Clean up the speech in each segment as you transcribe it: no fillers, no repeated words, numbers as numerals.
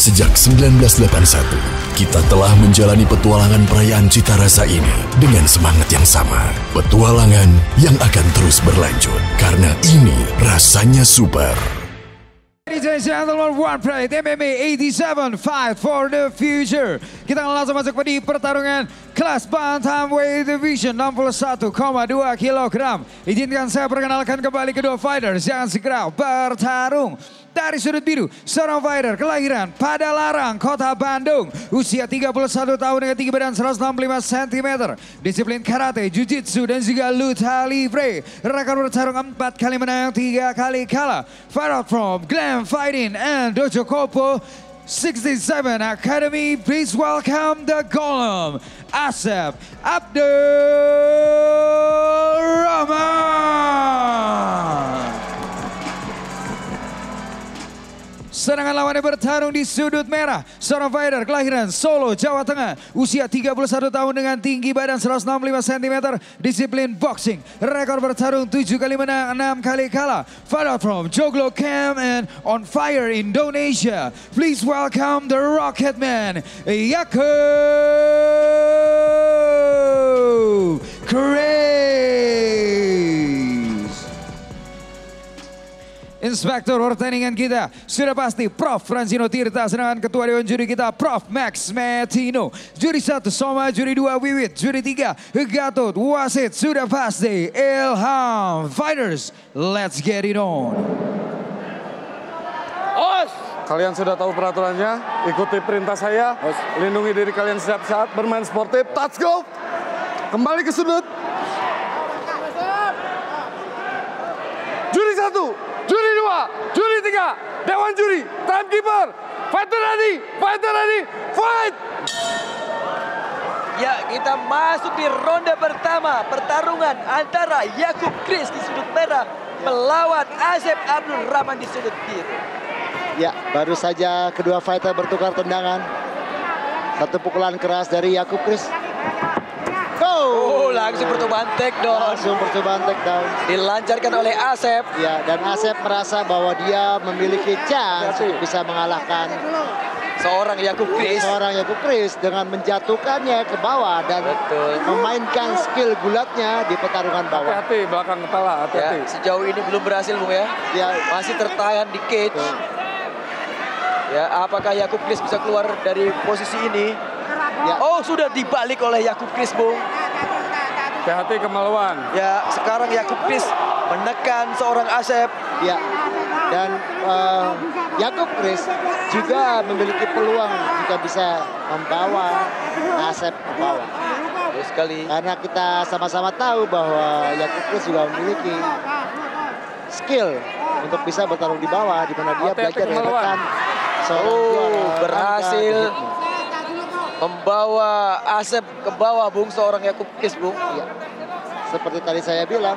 Sejak 1981, kita telah menjalani petualangan perayaan cita rasa ini dengan semangat yang sama. Petualangan yang akan terus berlanjut, karena ini rasanya super. Ladies and gentlemen, One Pride MMA 87 Fight for the Future. Kita langsung masuk di pertarungan kelas Bantamweight Division 61,2 kg. Izinkan saya perkenalkan kembali kedua fighters yang segera bertarung. Dari sudut biru, seorang fighter kelahiran Padalarang, Kota Bandung. Usia 31 tahun dengan tinggi badan 165 cm. Disiplin karate, jiu-jitsu dan juga luta libre. Rekor bertarung 4 kali menang, 3 kali kalah. Fight out from Glam Fighting and Dojo Kopo 67 Academy. Please welcome the Golem, Asep Abdurrahman. Sedangkan lawannya bertarung di sudut merah. Seorang fighter kelahiran Solo, Jawa Tengah. Usia 31 tahun dengan tinggi badan 165 cm. Disiplin boxing. Rekor bertarung 7 kali menang, 6 kali kalah. Fight out from Joglo Camp and On Fire Indonesia. Please welcome the Rocket Man, Yakub Chris. Inspektur pertandingan kita sudah pasti Prof. Franzino Tirta, sedangkan ketua dewan juri kita Prof. Max Metino. Juri 1 Soma, juri 2 Wiwit, juri 3 Gatot, wasit sudah pasti Ilham. Fighters, let's get it on. Kalian sudah tahu peraturannya, ikuti perintah saya, lindungi diri kalian setiap saat, bermain sportif, touch go, kembali ke sudut. Juri 1, juri 2, juri 3, dewan juri, timekeeper, fighter ready, fight! Ya, kita masuk di ronde pertama pertarungan antara Yakub Chris di sudut merah melawan Asep Abdurrahman di sudut biru. Ya, baru saja kedua fighter bertukar tendangan. Satu pukulan keras dari Yakub Chris. Oh, langsung percobaan takedown. Langsung percobaan takedown. Dilancarkan oleh Asep. Ya, dan Asep merasa bahwa dia memiliki chance untuk bisa mengalahkan Seorang Yakub Chris. Seorang Yakub Chris dengan menjatuhkannya ke bawah dan memainkan skill gulatnya di pertarungan bawah. Hati-hati belakang kepala, hati-hati. Ya, sejauh ini belum berhasil, Bung ya. Ya, masih tertahan di cage. Ya, apakah Yakub Chris bisa keluar dari posisi ini? Ya. Oh, sudah dibalik oleh Yakub Chris, Bung. Hati-hati kemaluan. Ya, sekarang Yakub Chris menekan seorang Asep. Ya, dan Yakub Chris juga memiliki peluang jika bisa membawa Asep ke bawah. Terus sekali. Karena kita sama-sama tahu bahwa Yakub Chris juga memiliki skill untuk bisa bertarung di bawah, di mana dia belajar dari rekan seorang juara berhasil membawa Asep ke bawah, Bung, seorang Yakub Chris, Bung. Ya. Seperti tadi saya bilang,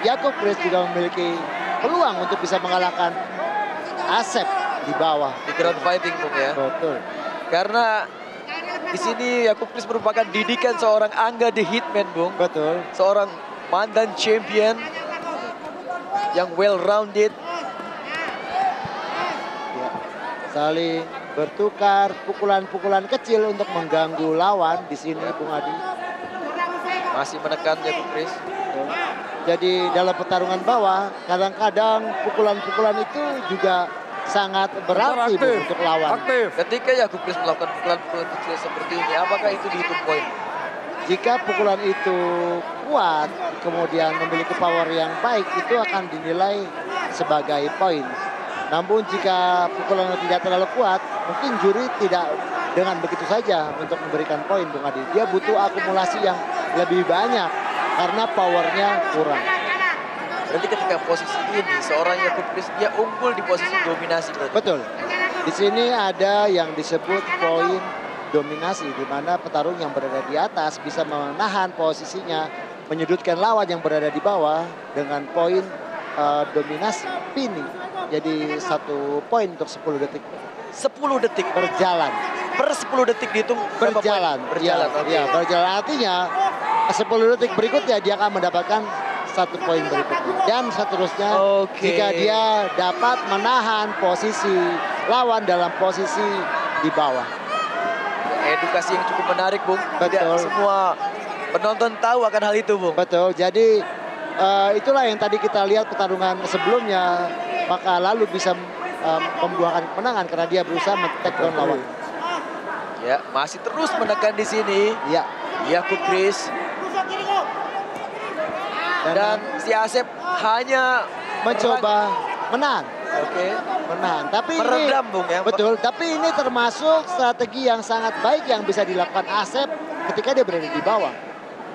Yakub Chris juga memiliki peluang untuk bisa mengalahkan Asep di bawah. Di ground fighting, Bung, ya. Betul. Karena di sini Yakub Chris merupakan didikan seorang Angga the Hitman, Bung. Betul. Seorang mantan champion yang well-rounded. Ya. Saling bertukar pukulan-pukulan kecil untuk mengganggu lawan di sini, Bung Adi. Masih menekan Yakub Chris. Jadi dalam pertarungan bawah, kadang-kadang pukulan-pukulan itu juga sangat berarti untuk lawan. Aktif. Ketika Yakub Chris melakukan pukulan-pukulan kecil seperti ini, apakah itu dihitung poin? Jika pukulan itu kuat, kemudian memiliki power yang baik, itu akan dinilai sebagai poin. Namun jika pukulan tidak terlalu kuat, mungkin juri tidak dengan begitu saja untuk memberikan poin, Bung Adi. Dia butuh akumulasi yang lebih banyak karena powernya kurang. Berarti ketika posisi ini, seorang Yakub Chris dia unggul di posisi dominasi. Berarti. Betul. Di sini ada yang disebut poin dominasi, di mana petarung yang berada di atas bisa menahan posisinya, menyudutkan lawan yang berada di bawah dengan poin dominasi pinning. Jadi 1 poin untuk 10 detik. 10 detik berjalan. Per 10 detik dihitung berjalan. Berjalan. Ya, berjalan artinya 10 detik berikutnya dia akan mendapatkan 1 poin berikutnya dan seterusnya. Jika dia dapat menahan posisi lawan dalam posisi di bawah. Edukasi yang cukup menarik, Bung. Betul. Tidak semua penonton tahu akan hal itu, Bung. Betul, jadi itulah yang tadi kita lihat pertarungan sebelumnya, maka lalu bisa membuahkan kemenangan karena dia berusaha men-take down lawan. Ya, masih terus menekan di sini. Ya. Yakub Chris. Dan si Asep hanya mencoba menahan. Oke. Menahan. Tapi meredam, ini, Bung, ya. Betul, tapi ini termasuk strategi yang sangat baik yang bisa dilakukan Asep ketika dia berada di bawah.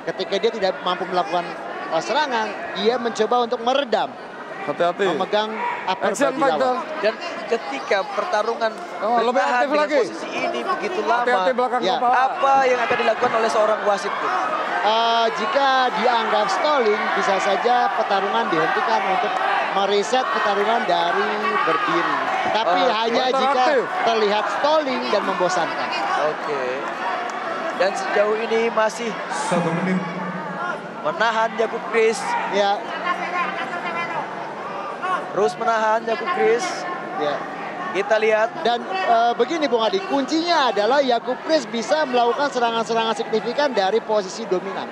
Ketika dia tidak mampu melakukan serangan, dia mencoba untuk meredam. Hati-hati. Memegang upper Action body lawan. Dan ketika pertarungan lebih bertahan aktif dengan lagi. posisi ini begitu lama, Hati-hati belakang Ya. kepala. apa yang akan dilakukan oleh seorang wasit, Bung? Jika dianggap stalling, bisa saja pertarungan dihentikan untuk mereset pertarungan dari berdiri. Tapi hanya jika interaktif. terlihat stalling dan membosankan. Oke. Dan sejauh ini masih 1 menit. menahan Yakub Chris. Ya, Terus menahan Yakub Chris. ya. Kita lihat. Dan begini Bung Adi, kuncinya adalah Yakub Chris bisa melakukan serangan-serangan signifikan dari posisi dominan.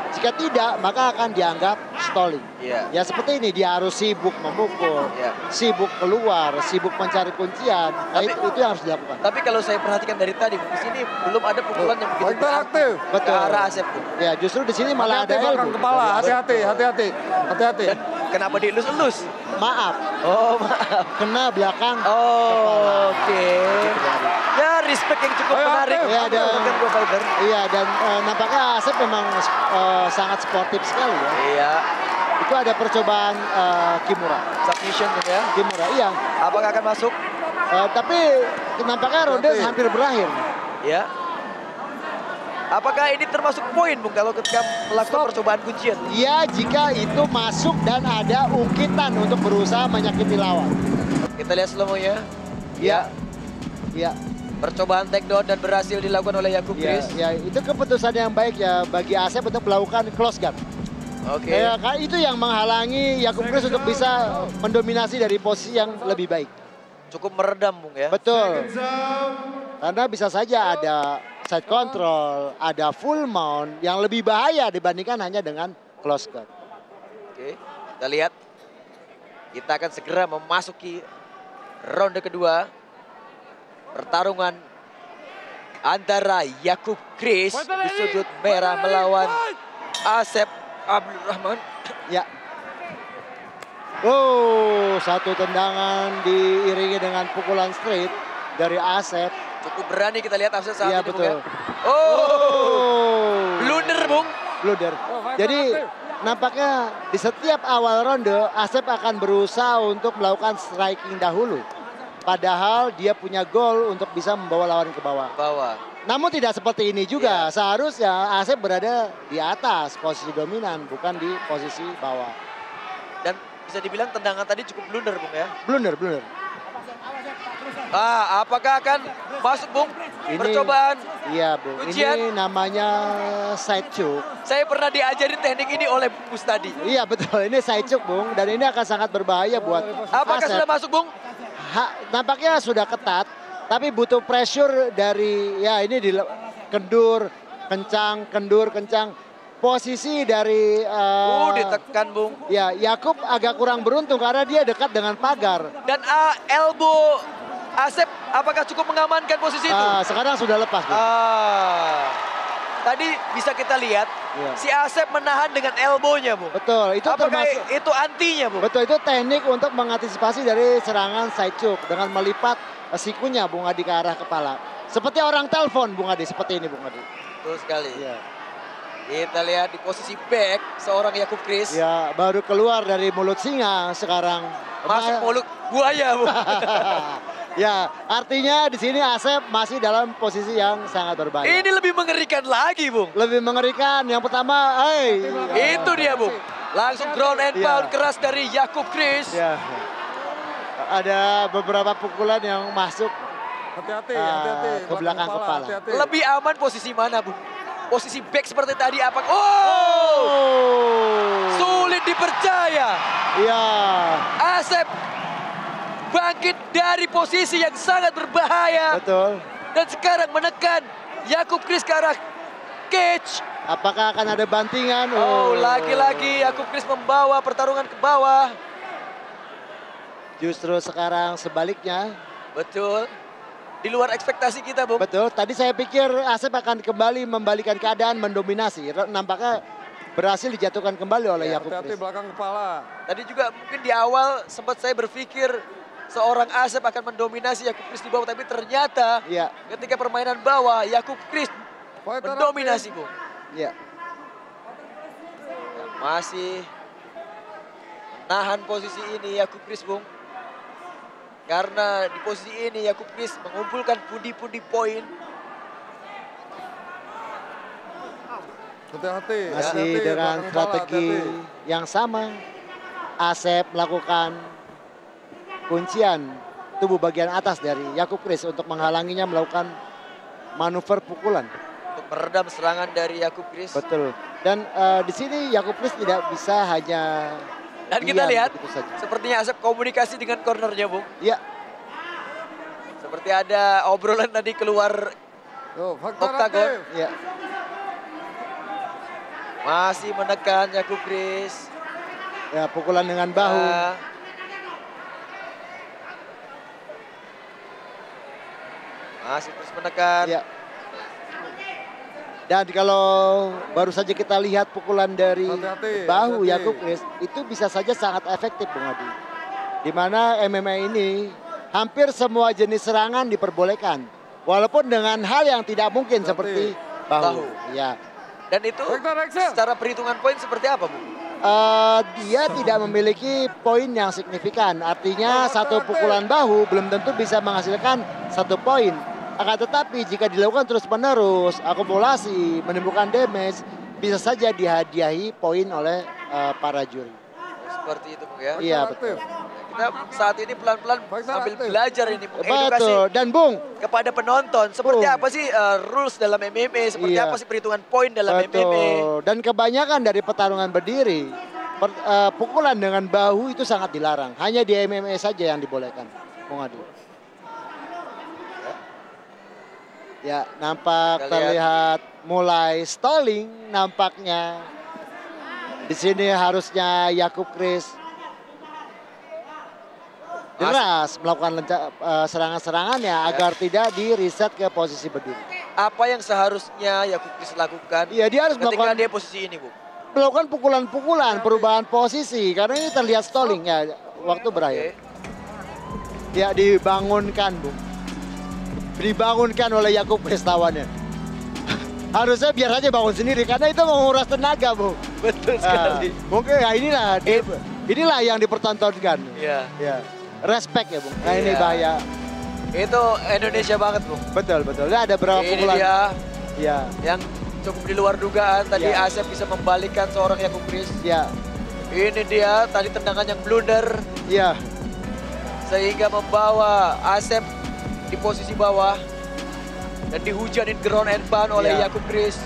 Jika tidak, maka akan dianggap stalling. Iya. Ya seperti ini, dia harus sibuk memukul, Iya. sibuk keluar, sibuk mencari kuncian. Nah, Tapi- itu yang harus dilakukan. Tapi kalau saya perhatikan dari tadi, di sini belum ada pukulan yang begitu Interaktif. ke Betul. arah Asep, Bung. Ya justru di sini malah Hati-hati ada belakang elbow. kepala. Hati-hati, hati-hati. Hati-hati. Dan kenapa dielus-elus? Maaf, Oh, maaf. kena belakang. Oh, oke. Ya, respect yang cukup Ayo, menarik. aktif. Iya, dan- Rekan Go Fighter. Iya, dan nampaknya Asep memang sangat sportif sekali ya. Iya, Itu ada percobaan Kimura. submission, Bung, ya. Kimura, iya. Apakah akan masuk? Tapi nampaknya ronde Hati. hampir berakhir. Ya. Apakah ini termasuk poin, Bung, kalau ketika melakukan percobaan kuncian? Ya, jika itu masuk dan ada ungkitan untuk berusaha menyakiti lawan. Kita lihat slow-mo-nya. Ya. Ya, Percobaan takedown dan berhasil dilakukan oleh Yakub ya, Chris. ya, itu keputusan yang baik ya bagi Asep untuk melakukan close guard. Oke. Ya, kan itu yang menghalangi Yakub Chris untuk bisa mendominasi dari posisi yang lebih baik. Cukup meredam, Bung, ya. Betul. Karena bisa saja ada side control, ada full mount yang lebih bahaya dibandingkan hanya dengan close guard. Oke, kita lihat. Kita akan segera memasuki ronde kedua. Pertarungan antara Yakub Chris di sudut merah melawan Asep Abdurrahman. Ya. Oh, satu tendangan diiringi dengan pukulan straight dari Asep. Cukup berani kita lihat Asep saat Iya, ini, Bung, ya. betul. Oh, blunder, Bung. Blunder. Jadi nampaknya di setiap awal ronde Asep akan berusaha untuk melakukan striking dahulu. Padahal dia punya goal untuk bisa membawa lawan ke bawah. Bawah. Namun tidak seperti ini juga. Iya. Seharusnya Asep berada di atas posisi dominan, bukan di posisi bawah. Dan bisa dibilang tendangan tadi cukup blunder, Bung, ya. Blunder, blunder. Apakah akan masuk, Bung? Ini- Percobaan. Iya, Bung. Kuncian. Ini namanya side choke. Saya pernah diajarin teknik ini oleh Bung tadi. Iya, betul. Ini side choke, Bung. Dan ini akan sangat berbahaya buat Apakah Asep. sudah masuk, Bung? Nampaknya sudah ketat, tapi butuh pressure dari, ya ini kendur, kencang. Posisi dari Ditekan, Bung. ya Yakub agak kurang beruntung karena dia dekat dengan pagar. Dan elbow Asep apakah cukup mengamankan posisi itu? Sekarang sudah lepas, Bung. Tadi bisa kita lihat Iya. si Asep menahan dengan elbow-nya, Bung. Betul, itu Apakah termasuk. itu antinya, Bung? Betul, itu teknik untuk mengantisipasi dari serangan side choke dengan melipat sikunya Bung Adi ke arah kepala. Seperti orang telepon Bung Adi, seperti ini Bung Adi. Betul sekali. Iya. Kita lihat di posisi back seorang Yakub Chris. Ya, baru keluar dari mulut singa sekarang. Masuk mulut buaya, Bung. Ya, artinya di sini Asep masih dalam posisi yang sangat berbahaya. Ini lebih mengerikan lagi, Bung. Lebih mengerikan. Yang pertama, Itu dia, Bung. Langsung ground and Iya. pound keras dari Yakub Chris. Ya. Ada beberapa pukulan yang masuk Hati-hati, ke belakang kepala. Hati-hati. Lebih aman posisi mana, Bung? Posisi back seperti tadi apa? Sulit dipercaya. Iya. Asep bangkit dari posisi yang sangat berbahaya. Betul. Dan sekarang menekan Jakub Kris ke arah cage. Apakah akan ada bantingan? Oh, lagi-lagi Jakub Kris membawa pertarungan ke bawah. Justru sekarang sebaliknya. Betul. Di luar ekspektasi kita, Bung. Betul. Tadi saya pikir Asep akan kembali membalikan keadaan, mendominasi. Nampaknya berhasil dijatuhkan kembali oleh Jakub Hati-hati Kris. belakang kepala. Tadi juga mungkin di awal sempat saya berpikir seorang Asep akan mendominasi Jakub Kris di bawah. Tapi ternyata Iya. ketika permainan bawah Jakub Kris Fighter mendominasi, Bung. Iya. Masih menahan posisi ini Jakub Kris, Bung. Karena di posisi ini Jakub Kris mengumpulkan pundi-pundi poin. Hati-hati. Masih hati-hati, dengan belakang kepala, strategi hati-hati. yang sama. Asep melakukan kuncian tubuh bagian atas dari Jakub Kris untuk menghalanginya melakukan manuver pukulan. Untuk meredam serangan dari Jakub Kris. Betul. Dan di sini Jakub Kris tidak bisa hanya Dan kita diam lihat begitu saja. sepertinya Asep komunikasi dengan cornernya, Bung. Ya, Seperti ada obrolan tadi keluar Tuh, faktor Oktagon. aktif. ya. Masih menekan Jakub Kris. Ya, pukulan dengan bahu. Nah, masih terus menekan. Ya. Dan kalau baru saja kita lihat pukulan dari Hati-hati, bahu hati-hati. Jakub Kris, itu bisa saja sangat efektif, Bung Adi. Di mana MMA ini hampir semua jenis serangan diperbolehkan. Walaupun dengan hal yang tidak mungkin Hati-hati. seperti bahu. Bahu. Ya. Dan itu Victor Axel. secara perhitungan poin seperti apa, Bung? Dia tidak memiliki poin yang signifikan. Artinya satu pukulan bahu belum tentu bisa menghasilkan 1 poin. Akan tetapi jika dilakukan terus-menerus, akumulasi, menimbulkan damage, bisa saja dihadiahi poin oleh para juri. Seperti itu, Bung, ya. Iya, Aktif. Kita saat ini pelan-pelan Victor sambil aktif. belajar ini mengedukasi Betul. Dan Bung, kepada penonton. Seperti Bung. apa sih rules dalam MMA, seperti Iya. apa sih perhitungan poin dalam MMA. betul. Dan kebanyakan dari pertarungan berdiri, pukulan dengan bahu itu sangat dilarang. Hanya di MMA saja yang dibolehkan, Bung Adi. Ya, nampak Kita lihat. terlihat mulai stalling nampaknya. Di sini harusnya Jakub Kris deras melakukan serangan-serangannya agar tidak di-reset ke posisi berdiri. Apa yang seharusnya Jakub Kris lakukan Iya, dia harus ketika melakukan dia posisi ini, Bung? melakukan pukulan-pukulan, perubahan posisi karena ini terlihat stalling ya, waktu berakhir. Oke. Ya, dibangunkan, Bung. Dibangunkan oleh Jakub Kris lawannya. Harusnya biar aja bangun sendiri karena itu menguras tenaga, Bung. Betul sekali. Mungkin ya inilah yang dipertontonkan. Iya. Ya. Respect ya, Bung. Nah, ini Iya. bahaya. Itu Indonesia banget, Bung. Betul, betul. Ini ada berapa Ini pukulan? dia Ya, yang cukup di luar dugaan. Tadi Iya. Asep bisa membalikkan seorang Jakub Kris. ya, Ini dia tadi tendangan yang blunder ya. sehingga membawa Asep di posisi bawah dan dihujanin ground and pound oleh Iya. Jakub Kris.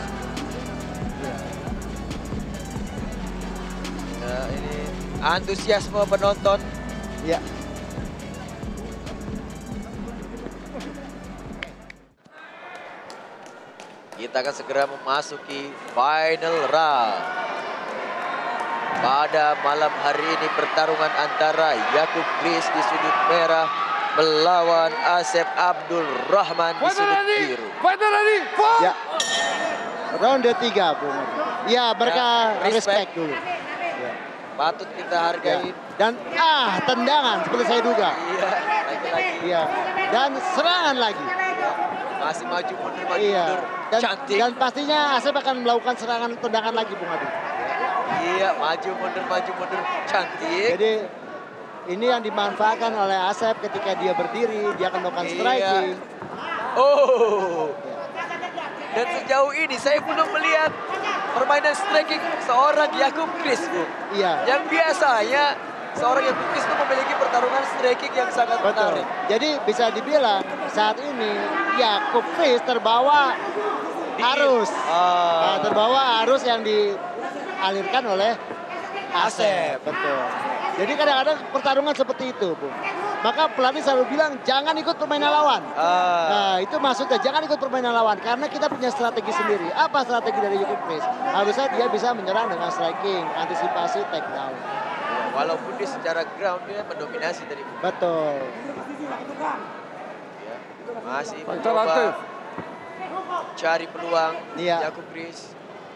Nah, ini antusiasme penonton. Ya. Kita akan segera memasuki final round. Pada malam hari ini pertarungan antara Jakub Kris di sudut merah melawan Asep Abdul Rahman di Fighter sudut ready. biru. Fighter ready. Fight. Ya. Ronde 3, Bung. Ya, mereka Ya, respect. respect dulu. Patut kita Ya. hargai. Dan tendangan seperti saya duga. Iya, lagi-lagi. Iya. Dan serangan lagi. Masih maju mundur, maju Iya. mundur. Cantik. Dan pastinya Asep akan melakukan serangan tendangan lagi, Bung Adi. Iya, maju mundur, cantik. Jadi ini yang dimanfaatkan oleh Asep ketika dia berdiri, dia akan melakukan Iya. striking. Oh. Dan sejauh ini saya belum melihat permainan striking seorang Jakub Kris, Bu. Iya. Yang biasanya seorang Jakub Kris itu memiliki pertarungan striking yang sangat Betul. menarik. Jadi bisa dibilang saat ini Jakub Kris terbawa arus. Nah, terbawa arus yang dialirkan oleh Asep. Asep. Betul. Jadi kadang-kadang pertarungan seperti itu, Bu. Maka pelatih selalu bilang jangan ikut permainan lawan. Nah itu maksudnya jangan ikut permainan lawan karena kita punya strategi sendiri. Apa strategi dari Jakub Chris? Harusnya dia bisa menyerang dengan striking, antisipasi, take down. Walaupun dia secara ground dia mendominasi tadi. Betul. Ya, masih mencoba cari peluang Jakub Chris.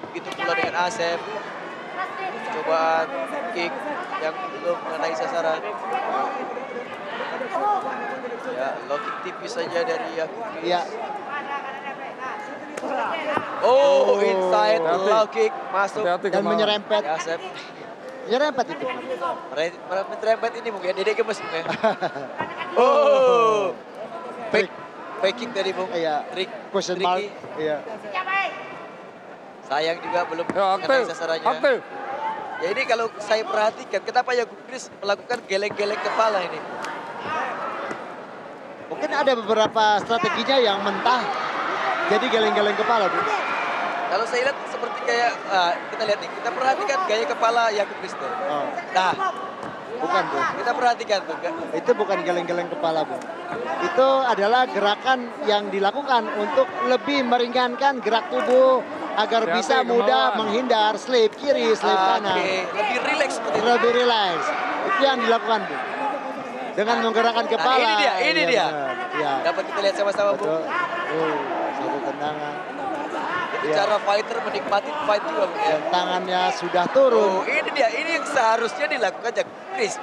Begitu pula dengan Asep. Cobaan kick yang belum mengenai sasaran. Ya, low kick tipis saja dari Jakub Chris. Iya. Oh, inside low kick masuk dan menyerempet. Asep. Menyerempet itu. Menyerempet ini mungkin Dede gemes mungkin. Oh. Fake tadi Bung. Iya. Question mark. Iya. Sayang juga belum mengenai sasarannya. Ya ini kalau saya perhatikan, kenapa Jakub Chris melakukan geleng-geleng kepala ini? Mungkin ada beberapa strateginya yang mentah, jadi geleng-geleng kepala, Bu. Kalau saya lihat seperti kayak, kita lihat nih, kita perhatikan gaya kepala Jakub Chris. Oh. Nah, bukan, Bu. Kita perhatikan tuh. Itu bukan geleng-geleng kepala, Bu. Itu adalah gerakan yang dilakukan untuk lebih meringankan gerak tubuh agar bisa mudah menghindar slip kiri, slip kanan. Lebih rileks seperti itu. Lebih rileks. Itu yang dilakukan, Bu. Dengan menggerakkan kepala. Nah, ini dia. Ya. Dapat kita lihat sama-sama, Bu. Satu tendangan. Itu cara fighter menikmati fight juga, Bu. Dan tangannya sudah turun. Oh, ini dia. Ini yang seharusnya dilakukan Jakub Chris.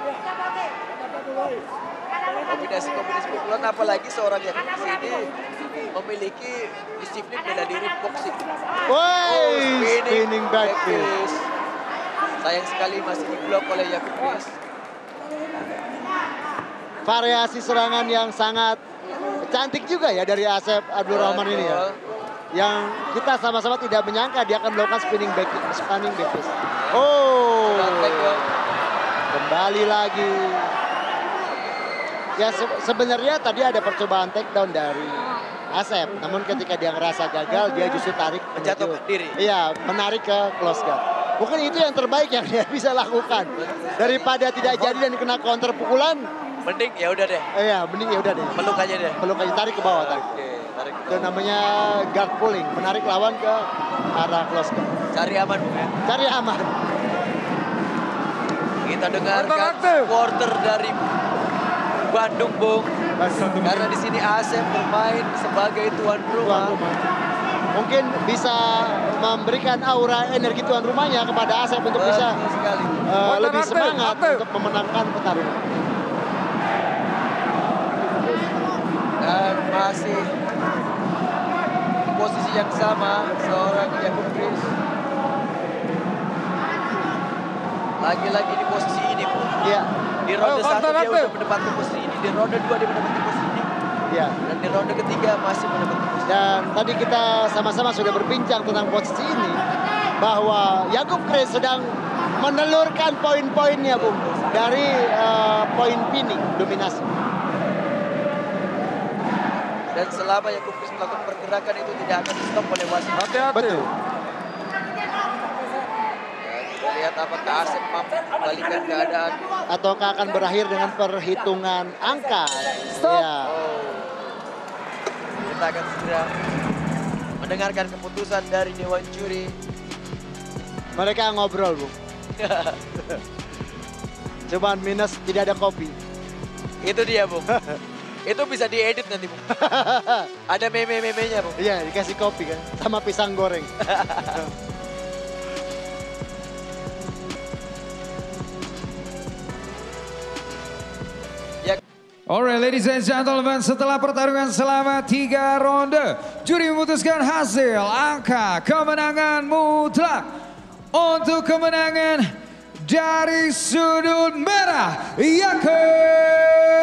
Kombinasi pukulan, apalagi seorang Jakub Chris ini memiliki disiplin bela diri boxing. Spinning back fist. Sayang sekali masih diblok oleh Jakub Chris. Variasi serangan yang sangat cantik juga ya dari Asep Abdul Rahman ini ya. Yang kita sama-sama tidak menyangka dia akan melakukan spinning back fist. Oh. Kembali lagi. Ya sebenarnya tadi ada percobaan takedown dari Asep, namun ketika dia ngerasa gagal, dia justru tarik menjatuhkan diri. Iya, menarik ke close guard. Mungkin itu yang terbaik yang dia bisa lakukan. Daripada tidak jadi dan kena counter pukulan, mending ya udah deh. Iya, mending ya udah deh. Peluk aja deh. Peluk aja, tarik ke bawah, tarik. Oke, tarik ke bawah. Itu namanya guard pulling, menarik lawan ke arah close guard. Cari aman, Bung ya. Cari aman. Kita dengarkan supporter dari Bandung, Bung. Karena di sini Asep bermain sebagai tuan rumah. Mungkin bisa memberikan aura energi tuan rumahnya kepada Asep untuk bisa lebih semangat untuk memenangkan pertarungan. Dan masih di posisi yang sama seorang Jakub Chris. Lagi-lagi di posisi ini, Bung. Iya. Di ronde 1 dia udah menempati posisi ini, di ronde 2 dia menempati posisi ini. Iya. Dan di ronde ketiga masih menempati posisi. Dan tadi kita sama-sama sudah berbincang tentang posisi ini, bahwa Jakub Chris sedang menelurkan poin-poinnya, Bung, dari poin pinning dominasi. Dan selama Jakub Chris melakukan pergerakan itu tidak akan di stop oleh wasit. Betul. Kita lihat apakah Asep mampu membalikan keadaan. Ataukah akan berakhir dengan perhitungan angka. Stop. Ya. Kita akan segera mendengarkan keputusan dari Dewan Juri. Mereka ngobrol, Bu. Cuman minus tidak ada kopi. Itu dia, Bung. Itu bisa diedit nanti, Bung. Ada meme-memenya, Bung. Iya, dikasih kopi kan. Sama pisang goreng. Alright, ladies and gentlemen, setelah pertarungan selama 3 ronde, juri memutuskan hasil angka kemenangan mutlak. Untuk kemenangan dari sudut merah, Jakub